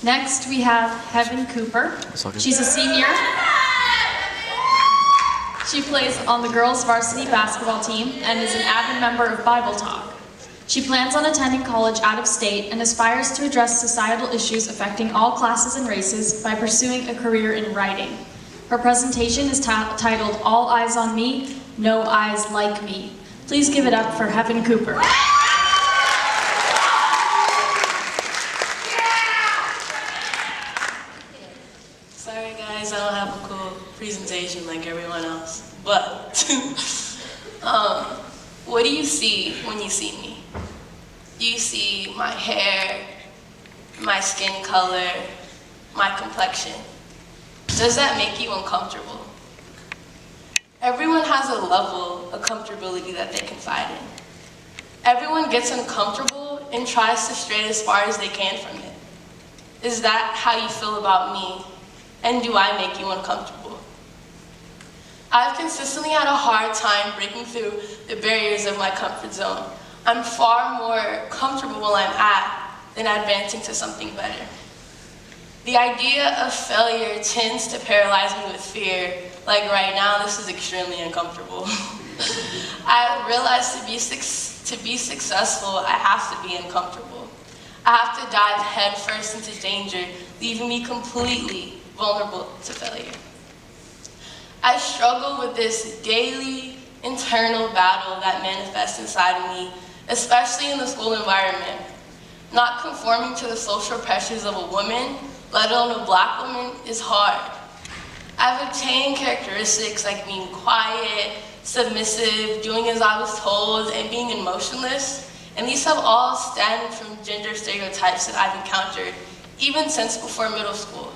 Next, we have Heaven Cooper. She's a senior. She plays on the girls' varsity basketball team and is an avid member of Bible Talk. She plans on attending college out of state and aspires to address societal issues affecting all classes and races by pursuing a career in writing. Her presentation is titled All Eyes on Me, No Eyes Like Me. Please give it up for Heaven Cooper. Sorry guys, I don't have a cool presentation like everyone else, but what do you see when you see me? You see my hair, my skin color, my complexion. Does that make you uncomfortable? Everyone has a level of comfortability that they confide in. Everyone gets uncomfortable and tries to stray as far as they can from it. Is that how you feel about me? And do I make you uncomfortable? I've consistently had a hard time breaking through the barriers of my comfort zone. I'm far more comfortable where I'm at than advancing to something better. The idea of failure tends to paralyze me with fear. Like right now, this is extremely uncomfortable. I realized to be successful, I have to be uncomfortable. I have to dive headfirst into danger, leaving me completely vulnerable to failure. I struggle with this daily internal battle that manifests inside of me, especially in the school environment. Not conforming to the social pressures of a woman, let alone a Black woman, is hard. I've obtained characteristics like being quiet, submissive, doing as I was told, and being emotionless, and these have all stemmed from gender stereotypes that I've encountered, even since before middle school.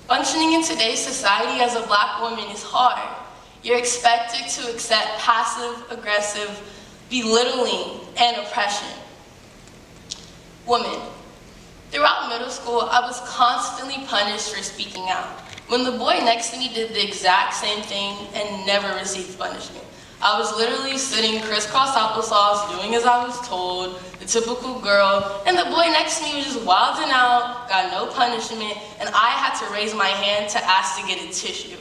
Functioning in today's society as a Black woman is hard. You're expected to accept passive, aggressive, belittling, and oppression. Woman. Throughout middle school, I was constantly punished for speaking out, when the boy next to me did the exact same thing and never received punishment. I was literally sitting crisscross applesauce, doing as I was told, the typical girl, and the boy next to me was just wilding out, got no punishment, and I had to raise my hand to ask to get a tissue.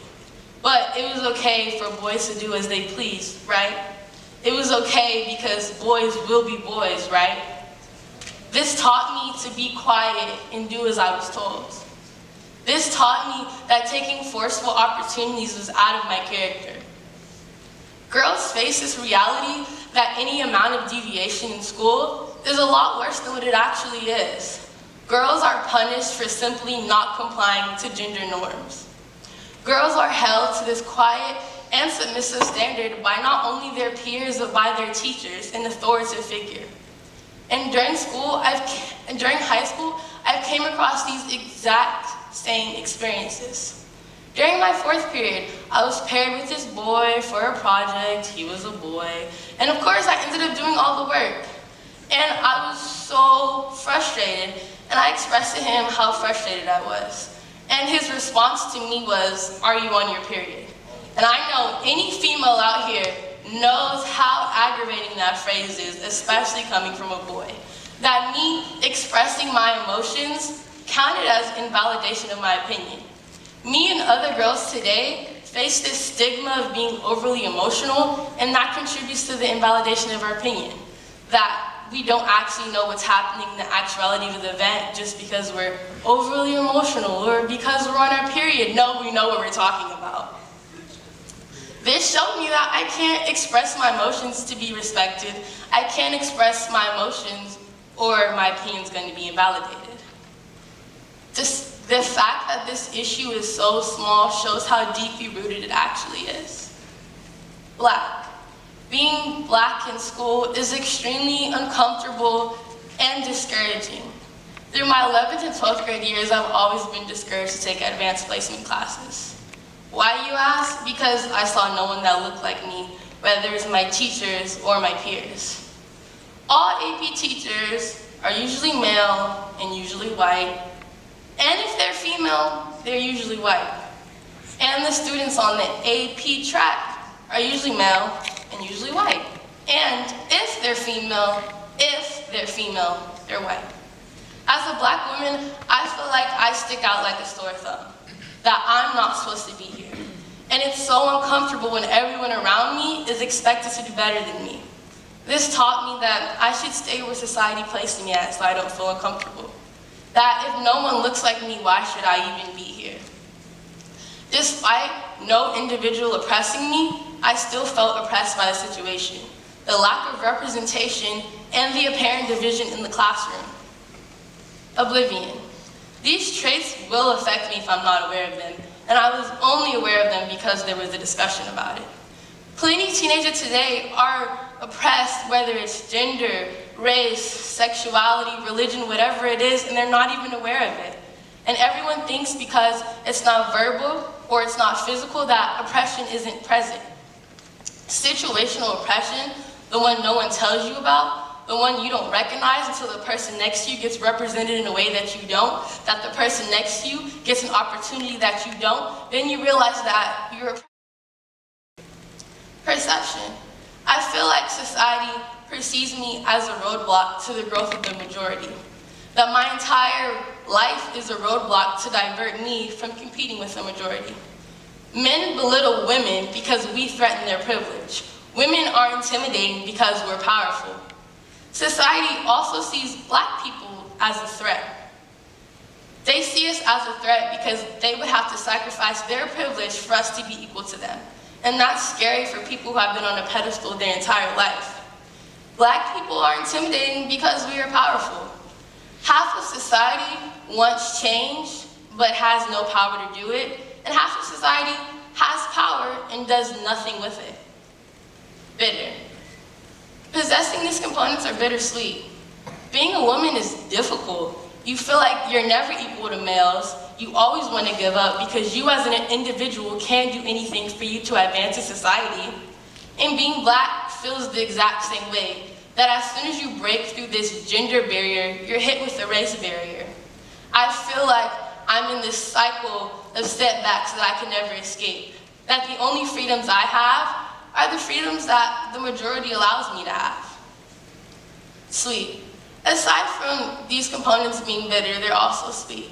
But it was okay for boys to do as they please, right? It was okay because boys will be boys, right? This taught me to be quiet and do as I was told. This taught me that taking forceful opportunities was out of my character. Girls face this reality that any amount of deviation in school is a lot worse than what it actually is. Girls are punished for simply not complying to gender norms. Girls are held to this quiet and submissive standard by not only their peers, but by their teachers, an authoritative figure. And during high school, I've came across these exact same experiences. During my fourth period, I was paired with this boy for a project. He was a boy. And of course, I ended up doing all the work. And I was so frustrated, and I expressed to him how frustrated I was. And his response to me was, "Are you on your period?" And I know any female out here knows how aggravating that phrase is, especially coming from a boy. That me expressing my emotions counted as invalidation of my opinion. Me and other girls today face this stigma of being overly emotional, and that contributes to the invalidation of our opinion. That we don't actually know what's happening in the actuality of the event just because we're overly emotional or because we're on our period. No, we know what we're talking about. This showed me that I can't express my emotions to be respected. I can't express my emotions or my opinion's going to be invalidated. The fact that this issue is so small shows how deeply rooted it actually is. Black. Being Black in school is extremely uncomfortable and discouraging. Through my 11th and 12th grade years, I've always been discouraged to take advanced placement classes. Why, you ask? Because I saw no one that looked like me, whether it's my teachers or my peers. All AP teachers are usually male and usually white, and if they're female, they're usually white. And the students on the AP track are usually male and usually white. And if they're female, they're white. As a black woman, I feel like I stick out like a sore thumb, that I'm not supposed to be here. And it's so uncomfortable when everyone around me is expected to do better than me. This taught me that I should stay where society placed me at so I don't feel uncomfortable. That if no one looks like me, why should I even be here? Despite no individual oppressing me, I still felt oppressed by the situation, the lack of representation, and the apparent division in the classroom. Oblivion. These traits will affect me if I'm not aware of them, and I was only aware of them because there was a discussion about it. Plenty of teenagers today are oppressed, whether it's gender, race, sexuality, religion, whatever it is, and they're not even aware of it. And everyone thinks because it's not verbal or it's not physical that oppression isn't present. Situational oppression, the one no one tells you about, the one you don't recognize until the person next to you gets represented in a way that you don't, that the person next to you gets an opportunity that you don't, then you realize that you're oppressed. Perception. I feel like society perceives me as a roadblock to the growth of the majority. That my entire life is a roadblock to divert me from competing with the majority. Men belittle women because we threaten their privilege. Women are intimidating because we're powerful. Society also sees black people as a threat. They see us as a threat because they would have to sacrifice their privilege for us to be equal to them. And that's scary for people who have been on a pedestal their entire life. Black people are intimidating because we are powerful. Half of society wants change, but has no power to do it, and half of society has power and does nothing with it. Bitter. Possessing these components are bittersweet. Being a woman is difficult. You feel like you're never equal to males. You always want to give up because you as an individual can't do anything for you to advance in society. And being black feels the exact same way, that as soon as you break through this gender barrier, you're hit with a race barrier. I feel like I'm in this cycle of setbacks that I can never escape. That the only freedoms I have are the freedoms that the majority allows me to have. Sweet. Aside from these components being bitter, they're also sweet.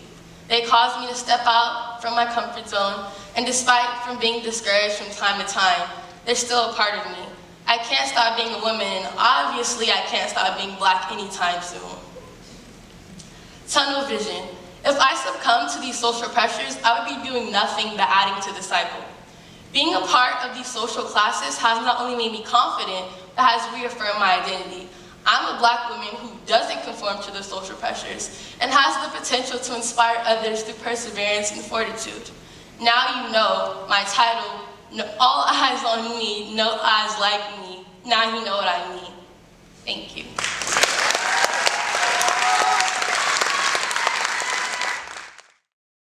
They cause me to step out from my comfort zone, and despite from being discouraged from time to time, they're still a part of me. I can't stop being a woman, and obviously I can't stop being black anytime soon. Tunnel vision. If I succumb to these social pressures, I would be doing nothing but adding to the cycle. Being a part of these social classes has not only made me confident, but has reaffirmed my identity. I'm a black woman who doesn't conform to the social pressures and has the potential to inspire others through perseverance and fortitude. Now you know my title, all eyes on me, no eyes like me. Now you know what I mean. Thank you.